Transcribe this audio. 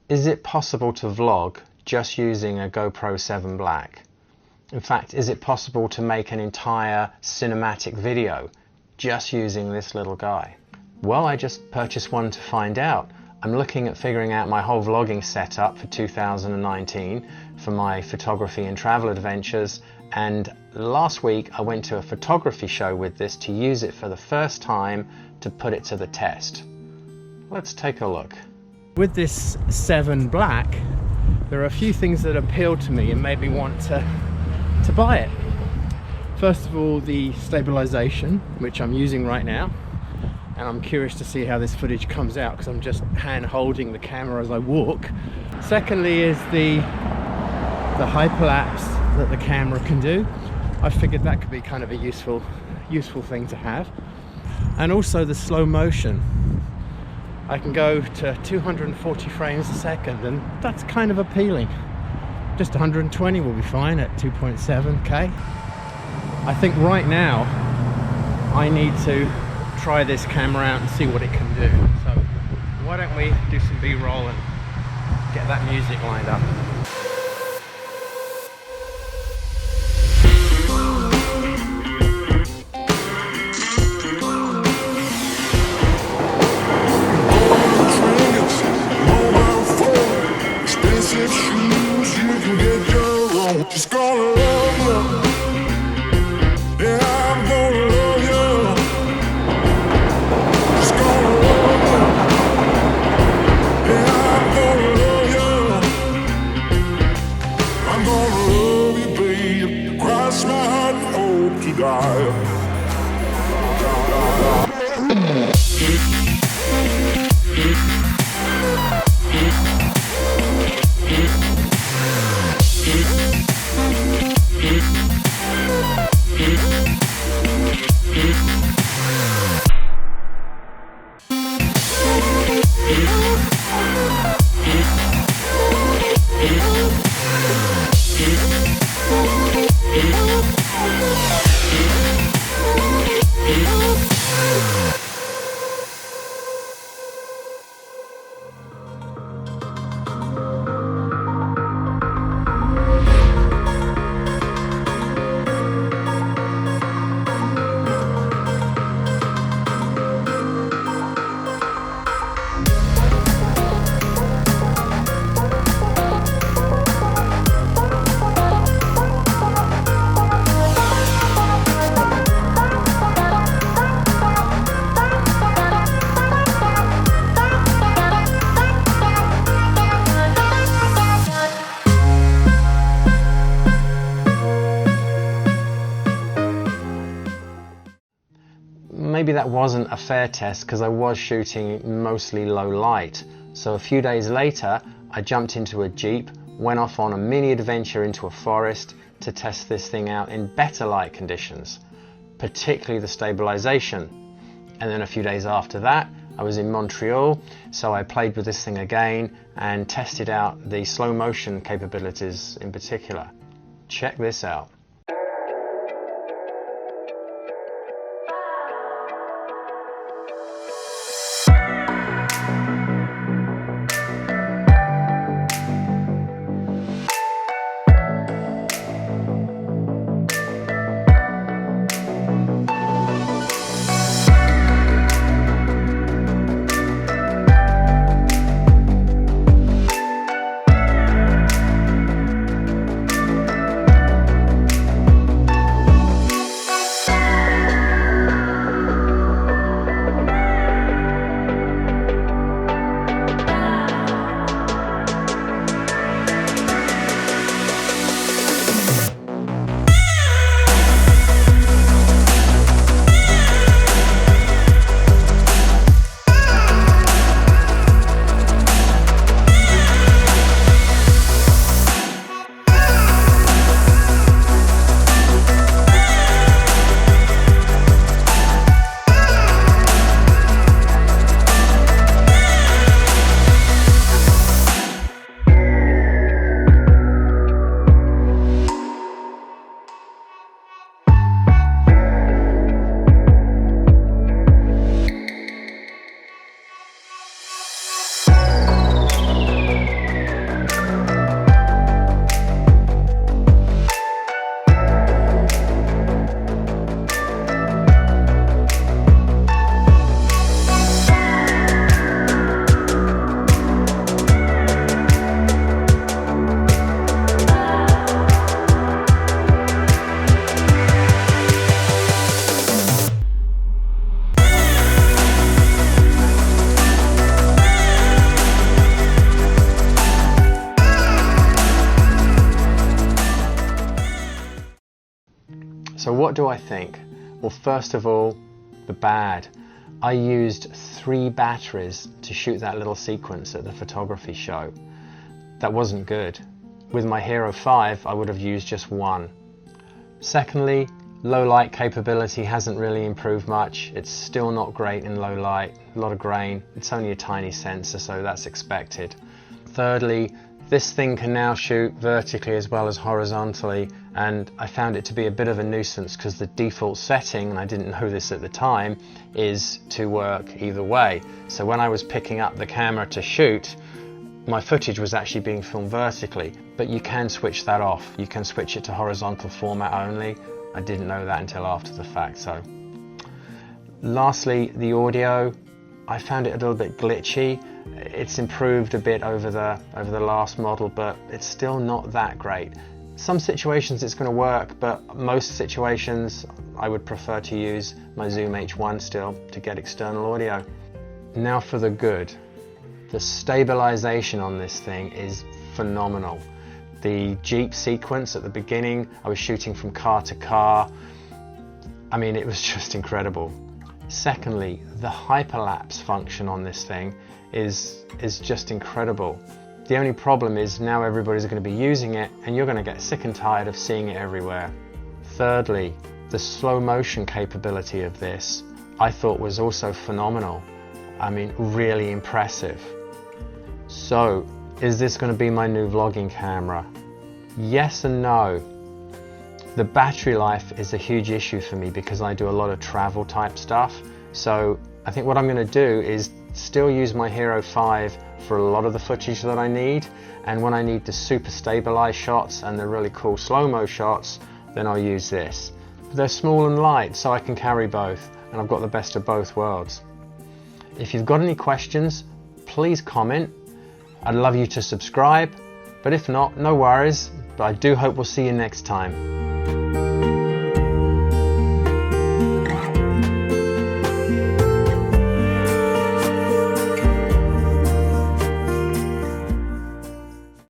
Is it possible to vlog just using a GoPro 7 Black? In fact, is it possible to make an entire cinematic video just using this little guy? Well, I just purchased one to find out. I'm looking at figuring out my whole vlogging setup for 2019 for my photography and travel adventures, and last week I went to a photography show with this to use it for the first time to put it to the test. Let's take a look. With this 7 Black, there are a few things that appealed to me and made me want to buy it. First of all, the stabilization, which I'm using right now, and I'm curious to see how this footage comes out because I'm just hand holding the camera as I walk. Secondly is the hyperlapse that the camera can do. I figured that could be kind of a useful thing to have. And also the slow motion. I can go to 240 frames a second, and that's kind of appealing. Just 120 will be fine at 2.7K. I think right now I need to try this camera out and see what it can do. So why don't we do some B-roll and get that music lined up. Just gonna love you. Yeah, I'm gonna love you. Just gonna love you. Yeah, I'm gonna love you. I'm gonna love you, babe. Cross my heart and hope to die. Maybe that wasn't a fair test because I was shooting mostly low light. So a few days later, I jumped into a Jeep, went off on a mini adventure into a forest to test this thing out in better light conditions, particularly the stabilization. And then a few days after that, I was in Montreal, so I played with this thing again and tested out the slow motion capabilities in particular. Check this out. So what do I think? Well, first of all, the bad. I used 3 batteries to shoot that little sequence at the photography show. That wasn't good. With my Hero 5, I would have used just 1. Secondly, low light capability hasn't really improved much. It's still not great in low light, a lot of grain. It's only a tiny sensor, so that's expected. Thirdly, this thing can now shoot vertically as well as horizontally, and I found it to be a bit of a nuisance because the default setting, and I didn't know this at the time, is to work either way. So when I was picking up the camera to shoot, my footage was actually being filmed vertically, but you can switch that off. You can switch it to horizontal format only. I didn't know that until after the fact. So, lastly, the audio. I found it a little bit glitchy. It's improved a bit over the last model, but it's still not that great. Some situations it's going to work, but most situations I would prefer to use my Zoom H1 still to get external audio. Now for the good. The stabilization on this thing is phenomenal. The Jeep sequence at the beginning, I was shooting from car to car. I mean, it was just incredible. Secondly, the hyperlapse function on this thing is just incredible. The only problem is now everybody's going to be using it and you're going to get sick and tired of seeing it everywhere. Thirdly, the slow motion capability of this I thought was also phenomenal. I mean, really impressive. So, is this going to be my new vlogging camera? Yes and no. The battery life is a huge issue for me because I do a lot of travel type stuff. So I think what I'm going to do is still use my Hero 5 for a lot of the footage that I need, and when I need the super stabilized shots and the really cool slow-mo shots, then I'll use this. But they're small and light, so I can carry both, and I've got the best of both worlds. If you've got any questions, please comment. I'd love you to subscribe, but if not, no worries, but I do hope we'll see you next time.